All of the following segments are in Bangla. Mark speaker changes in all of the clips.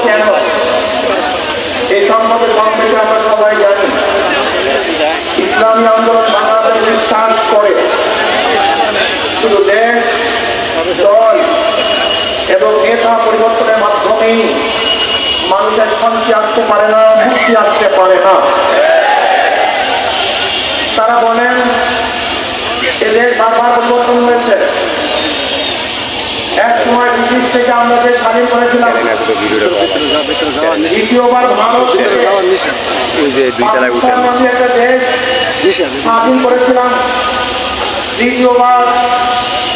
Speaker 1: কেন? এই সম্পর্কে কম বেশি আমরা সবাই জানি। ইসলামী আন্দোলন বাংলাদেশ বিশ্বাস করে শুধু দেশ, দল এবং নেতা পরিবর্তনের মাধ্যমেই মানুষের শান্তি আসতে পারে না, মুক্তি আসতে পারে না। তারা বলেন এদের বারবার পরিবর্তন হয়েছে। এক সময় ব্রিটিশ থেকে আমরা যে স্বাধীন করেছিলাম, দ্বিতীয়বার ভারত একটা দেশ স্বাধীন করেছিলাম, তৃতীয়বার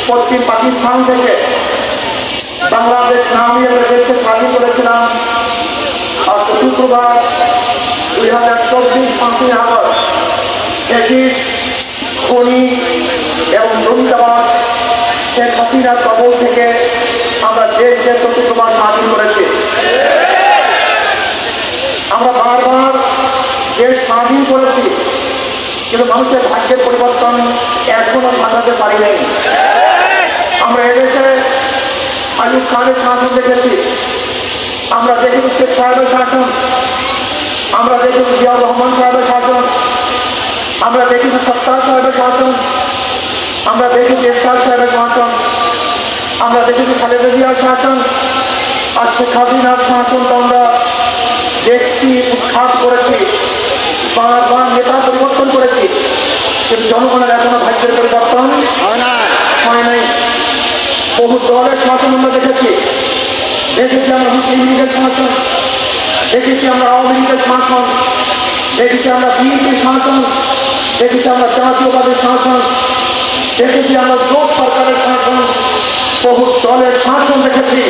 Speaker 1: পশ্চিম পাকিস্তান থেকে বাংলাদেশ নামে একটা দেশকে স্বাধীন করেছিলাম, আর চতুর্থবার 2024 5ই আগস্ট ব্রিটিশ খনি এবং জঙ্গিবাদ শেখ হাসিনার কবল থেকে আমরা দেশকে চতুর্থবার স্বাধীন করেছি। আমরা বারবার দেশ স্বাধীন করেছি, কিন্তু মানুষের ভাগ্যের পরিবর্তন এখনো ঘটাতে পারি নাই। আমরা এদেশে আইয়ুব খানের শাসন দেখেছি, আমরা দেখেছি শেখ সাহেবের শাসন, আমরা দেখেছি জিয়াউর রহমান সাহেবের শাসন, আমরা দেখেছি সত্তার সাহেবের শাসন, আমরা দেখেছি এরশাদ সাহেবের শাসন, আমরা দেখেছি খালেদা জিয়ার শাসন, আর শেখ হাসিনার শাসন তো আমরা দেখছি, উৎখাত করেছি, বারবার নেতা পরিবর্তন করেছি, কিন্তু জনগণের এখনো ভাগ্যের পরিবর্তন হয় নাই। বহু দলের শাসন আমরা দেখেছি, দেখেছি আমরা মুসলিম লীগের শাসন, দেখেছি আমরা আওয়ামী লীগের শাসন, দেখেছি আমরা বিএনপির শাসন, দেখেছি আমরা জাতীয়বাদের শাসন, দেখেছি আমরা জোট সরকারের শাসন, বহু দলের শাসন দেখেছি,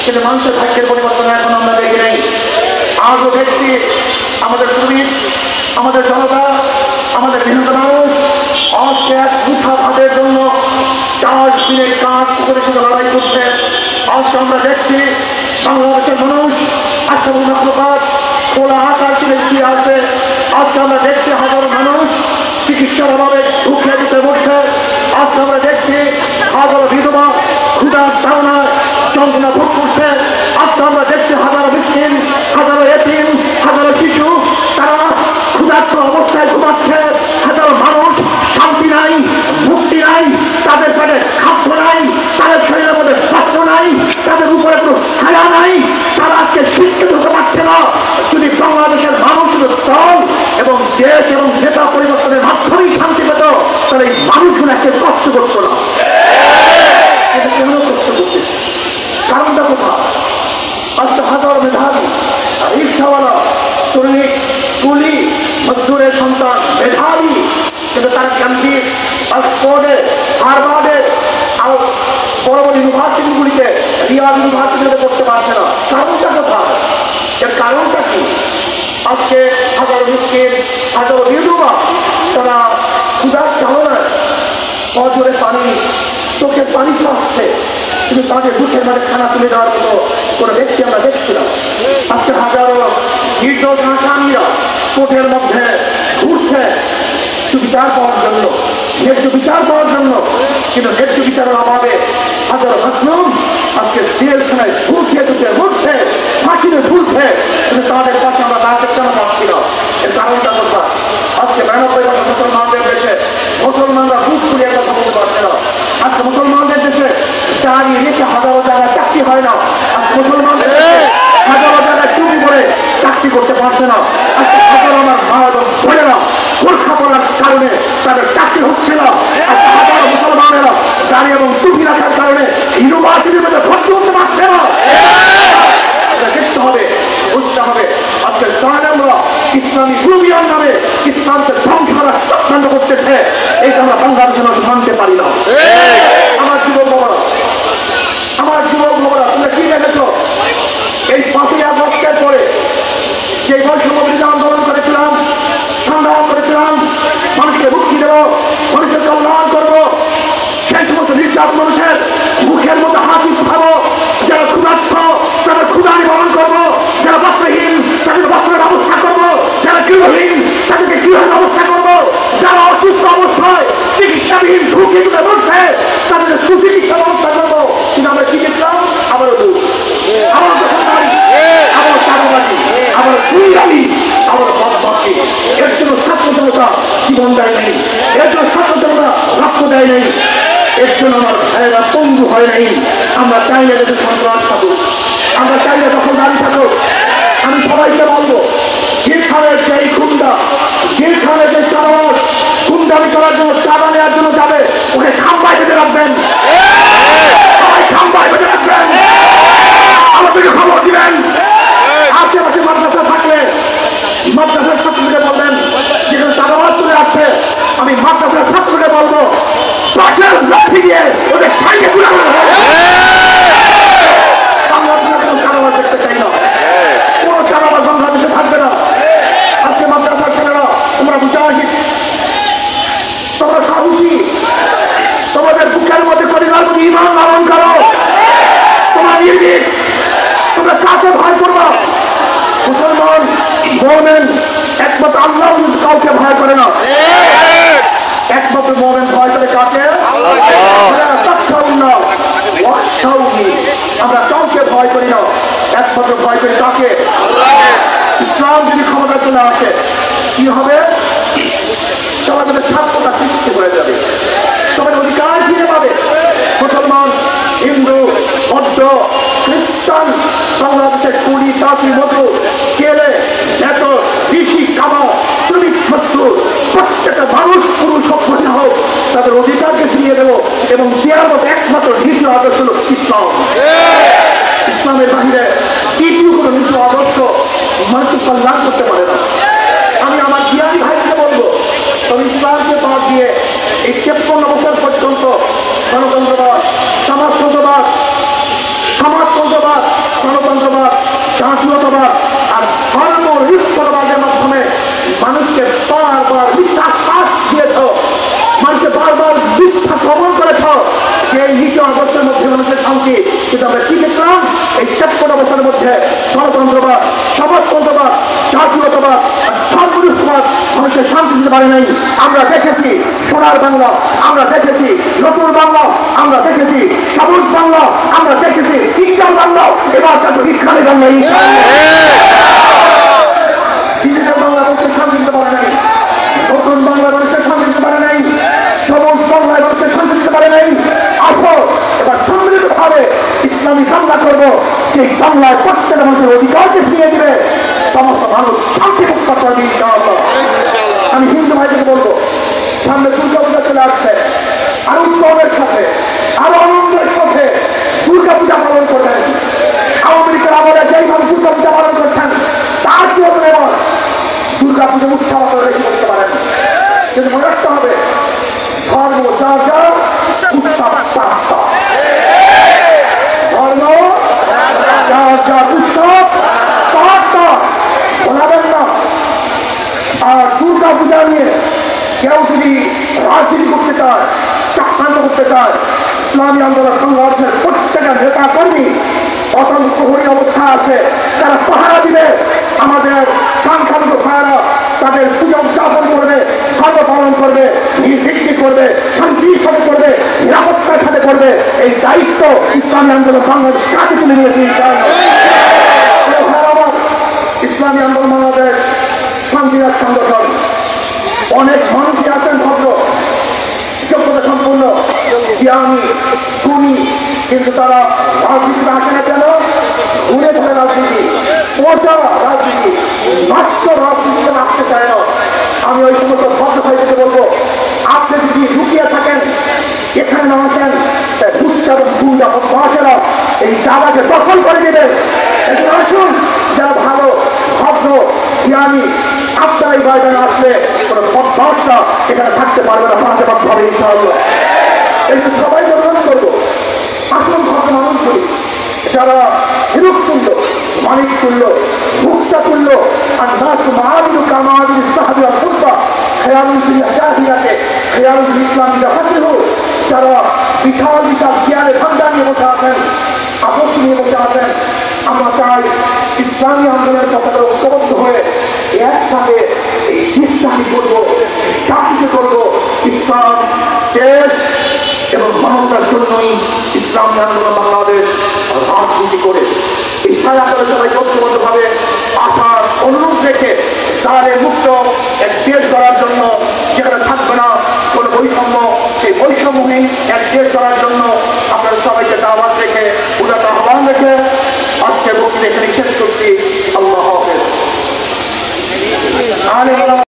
Speaker 1: কিন্তু মানুষের ভাগ্যের পরিবর্তন এখন আমরা দেখি নাই। আজও দেখছি আমাদের শ্রমিক, আমাদের জনতা, আমাদের বিভিন্ন মানুষ আজকে এক মুঠা ভাতের জন্য 4 দিনের কাজ করে শুধু লড়াই করছে। আজকে আমরা দেখছি বাংলাদেশের মানুষ আজকে খোলা আকাশে বেশি আছে। আজকে আমরা দেখছি হাজারো মানুষ চিকিৎসার অভাবে ঢুকে দিতে বসছে। আজকে আমরা দেখছি হাজারো বিধবা ক্ষুধার তাড়নায় যন্ত্রণা ভোগ করছে। আজকে আমরা দেখছি হাজারো মিসকিন, হাজারো এতিম, হাজারো শিশু তারা ক্ষুধার্ত অবস্থায় ঘুমাচ্ছে। হাজারো মানুষ শান্তি নাই, মুক্তি নাই, তাদের পেটে খাদ্য নাই, তাদের শরীরের মধ্যে বস্ত্র নাই, তাদের উপরে কোনো ছায়া নাই, তারা আজকে শিক্ষিত হতে পারছে না। যদি বাংলাদেশের মানুষ দল এবং দেশ এবং নেতা পরিবর্তনের মাধ্যমেই শান্তি পেত, তাহলে এই মানুষগুলো আজকে কষ্ট করতো না। এটা কেন কষ্ট করতে? কারণটা কোথায়? আজকে হাজার মেধাবী রিক্সাওয়ালা, শ্রমিক, কুলি, মজদুরের সন্তান মেধাবী, কিন্তু তারা ক্যাম্পিস, অক্সফোর্ডে, হার্ভার্ডে, আরো বড় বড় ইউনিভার্সিটিগুলিতে, রিয়াদ ইউনিভার্সিটিতে পড়তে পারছে না। কারণটা কোথায়? এর কারণটা কি? আজকে হাজারো মিসকিন, হাজারো বিধবা তারা ক্ষুধার চালনায় অজরে পানি, চোখে পানি চাচ্ছে, কিন্তু তাদের দুঃখের মাঝে খানা তুলে দেওয়ার মতো কোনো ব্যক্তি আমরা দেখছিলাম। আজকে হাজারো নির্দোষ আসামিরা কোর্টের মধ্যে ঘুরছে বিচার পাওয়ার জন্য, ন্যায্য বিচার পাওয়ার জন্য, কিন্তু ন্যায্য বিচারের অভাবে হাজারো মাসলুম আজকে জেলখানায় ঝুলছে, ঝুঁকে মরছে, ফাঁসিতে ঝুলছে, কিন্তু তাদের পাশে আমরা দাঁড়াতে কেন পাচ্ছি না? এর কারণটা কোথায়? আজকে 99% মুসলমানদের দেশে মুসলমানরা বুক খুলিয়ে কথা বলতে পারছে না। আজকে মুসলমানদের দেশে দাঁড়িয়ে রেখে হাজারো জায়গায় চাকরি হয় না। আজকে মুসলমানদের দেশে হাজারো জায়গায় চুরি করে চাকরি করতে পারছে না। আজকে হাজারো আমার মা এবং বোনেরা বোরখা পরার কারণে তাদের চাকরি হচ্ছে না। আজকে হাজারো মুসলমানেরা দাঁড়ি এবং টুপি রাখার কারণে ইউনিভার্সিটির মধ্যে ভর্তি হতে পারছে না। দেখতে হবে, বুঝতে হবে। আজকে আমরা ইসলামী গুরুবিয়ার নামে ইসলামকে ধ্বংস করার চক্রান্ত করতেছে। এইটা আমরা বাংলাদেশে মানতে পারি না। আমার যুবক বাবারা, আমার যুবক বাবারা, তোমরা কি দেখেছ এই 5ই আগস্টের পরে যে বৈষম্য বিরোধী আন্দোলন করেছিলাম, সংগ্রাম করেছিলাম, মানুষকে মুক্তি দেব, মানুষের কল্যাণ করবো, সেই সমস্ত নির্যাত মানুষের মুখের মধ্যে হাসি খাবো, যারা ক্ষুধার্ত তাদের ক্ষুধা নিবারণ করবো, যারা বস্ত্রহীন তাদের বস্ত্রের ব্যবস্থা করবো, যারা গৃহহীন তাদেরকে গৃহের ব্যবস্থা করবো, যারা অসুস্থ অবস্থায় চিকিৎসাবিহীন ঝুঁকি তুলে বসছে তাদের সুচিকিৎসা ব্যবস্থা করবো। কিন্তু আমরা কি দেখলাম? আবারও গুন্ডামি, আবার বদমাশি। এর জন্য ছাত্র জনতা জীবন দেয় নাই, এর জন্য ছাত্র জনতা রক্ত দেয় নাই, এর জন্য আমার ভাইয়েরা পঙ্গু হয় নাই। আমরা চাই না দেশে সন্ত্রাস থাকুক, আমরা চাই না দখলদারি থাকুক। আমি সবাইকে বলবো, যেখানে যেই গুন্ডা, যেখানে যে চালাবাজ গুন্ডামি করার জন্য চাঁদা নেওয়ার জন্য যাবে, ওকে খাম্বায় বেঁধে রাখবেন, সবাই খাম্বায় বেঁধে রাখবেন, আমাদেরকে খবর দিবেন। আশেপাশে মাদ্রাসা থাকলে মাদ্রাসার ছাত্রকে বলবেন, যেখানে চাঁদাবাজ চলে আসছে, আমি মাদ্রাসার ছাত্রকে বলবো পাশের লাঠি দিয়ে ওদের খাইয়ে ঘুরানো। বাংলাদেশে কোনো চাঁদাবাজ দেখতে চাই না, কোনো চাঁদাবাজ বাংলাদেশে থাকবে না। আজকে মাদ্রাসার ছেলেরা তোমরা মুজাহিদ, তোমরা সাহসী, তোমাদের বুকের মধ্যে পরিবার মধ্যে ঈমান লালন করো, তোমরা নির্ভীক, তোমরা কাকে ভয় করবা? মুসলমান মুমিন একমাত্র আল্লাহ, কাউকে ভয় করে না। একমাত্র মুমিন ভয় করে কাকে? আমরা কাউকে ভয় করি না, একমাত্র ভয় করি কাকে? ইসলাম যদি ক্ষমতার জন্য আসে কি হবে? সবাই তাদের স্বার্থটা সৃষ্টি হয়ে যাবে, সবাই অধিকার ফিরে পাবে। মুসলমান, হিন্দু, বৌদ্ধ, খ্রিস্টান, বাংলাদেশের কুড়ি তাঁতি মতো কেলে এত কৃষি কামা শ্রমিক শত্রু প্রত্যেকটা মানুষ পুরুষ সভ্যতা হোক, তাদের অধিকারকে ফিরিয়ে দেবো এবং দেওয়ার মতো একমাত্র নীতি আদর্শ হল ইসলাম। ইসলামের বাহিরে তৃতীয় কোনো নীতি আদর্শ মানুষের কল্যাণ করতে পারে না। আমি আমার জ্ঞানী ভাইকে বলবো, তবে ইসলামকে বাদ দিয়ে এই 53 বছর পর্যন্ত গণতন্ত্রবাদ, সমাজতন্ত্রবাদ, গণতন্ত্রবাদ, জাতীয়তাবাদ আর ধর্মনিরপেক্ষতাবাদের মাধ্যমে মানুষকে বারবার মিথ্যা শ্বাস দিয়েছ, মানুষকে বারবার মিথ্যা প্রমাণ করেছ যে এই নীতি আদর্শের মধ্যে মানুষের শান্তি। কিন্তু আমরা কি দেখলাম? এই 53 বছরের মধ্যে গণতন্ত্রবাদ, সমাজতন্ত্রবাদ, জাতীয়তাবাদ আর ধর্মনিরপেক্ষতাবাদ মানুষের শান্তি দিতে পারে নাই। আমরা দেখেছি সোনার বাংলা, আমরা দেখেছি নতুন বাংলা, আমরা দেখেছি সবুজ বাংলা, আমরা দেখেছি ইসলাম বাংলা, এবার কিন্তু ইসলামী বাংলা। ডিজিটাল বাংলা মানুষের শান্তি দিতে পারে নাই, নতুন বাংলা মানুষের শান্তি দিতে পারে নাই, সবুজ বাংলায় মানুষের শান্তি দিতে পারে নাই। আসো এবার সম্মিলিতভাবে ইসলামী বাংলা করবো, সেই বাংলায় প্রত্যেকটা মানুষের অধিকারকে ফিরিয়ে দিবে, সমস্ত মানুষ শান্তিমুক্ত করবে ইনশাআল্লাহ। আমি হিন্দু ভাইদেরকে বলবো, সামনে দুর্গা পূজা চলে আসছে, আরো উৎসবের সাথে আরো আনন্দের সাথে দুর্গা পূজা পালন করবেন। আওয়ামী লীগের আমলে যেইভাবে দুর্গা পূজা পালন করছেন তার চেয়ে এবার দুর্গা পূজা উৎসব আপনারা বেশি করতে পারেন। কিন্তু মনে রাখতে হবে, ধর্ম যার যার, উৎসব তার তার। ধর্ম যার যার, উৎসব তার তার, বলাবেন না। আর দুর্গা পূজা নিয়ে কেউ যদি রাজনীতি করতে চায়, চক্রান্ত করতে চায়, ইসলামী আন্দোলন সংঘর্ষের প্রত্যেকটা নেতা কর্মী অত্যন্ত প্রহরী অবস্থা আছে, তারা পাহারা দিবে। আমাদের সংখ্যালঘু ভাইয়েরা তাদের পূজা উদযাপন করবে, ধর্ম পালন করবে, নির্বিঘ্ন করবে, শান্তির সাথে করবে, নিরাপত্তার সাথে করবে। এই দায়িত্ব ইসলামী আন্দোলন বাংলাদেশ কাছে তুলে নিয়েছে ইনশাআল্লাহ। ইসলামী আন্দোলন বাংলাদেশ সংবিধান সংগঠন, অনেক মানুষই আছেন ভদ্র, যোগ্যতা সম্পূর্ণ, জ্ঞানী, গুণী, কিন্তু তারা রাজনীতিতে আসে না কেন? ঘুরে ফেলে রাজনীতি, পচা রাজনীতি, নষ্ট রাজনীতিতে আসতে চায় না। আমি ওই সমস্ত ভদ্র ভাইকে বলবো, আপনি যদি ঢুকিয়ে থাকেন এখানে না আসেন, বাসেরা এই জায়গাকে দখল করে দেবেন। এখানে আসুন যারা ভালো, ভদ্র, জ্ঞানী, আপনার এই ময়দানে আসলে কোনো বদমাশরা এখানে থাকতে পারবে না, পাঠাতে পারতে হবে ইনশাআল্লাহ। এই যে সবাই অনুরোধ করবো, আসুন ভদ্র মানুষ করি, যারা হিরুক তুল্য, মালিক তুল্য, ভুক্তা তুল্য, আর নাস মাহাবিদু কামাবিদু সাহাবিয়া ফুটবা খেয়ালুদ্দিন জাহিরাকে খেয়ালুদ্দিন ইসলামীরা হাজির হোক, যারা বিশাল বিশাল জ্ঞানের ভান্ডার নিয়ে বসে আছেন, আপোষ নিয়ে বসে আছেন। আমরা চাই ইসলামী আন্দোলনের পতাকা ঐক্যবদ্ধ হয়ে একসাথে এই ইসলামী করবো, জাতিকে করবো, ইসলাম দেশ এবং মানবতার জন্যই ইসলামী আন্দোলন বাংলাদেশ রাজনীতি করে এই ছায়া করে সবাই ঐক্যবদ্ধভাবে আসার অনুরোধ রেখে তাহলে মুক্ত এক দেশ করার জন্য যেখানে থাকবে না কোনো বৈষম্য, সেই বৈষম্যহীন এক দেশ করার জন্য আপনাদের সবাইকে দাওয়াত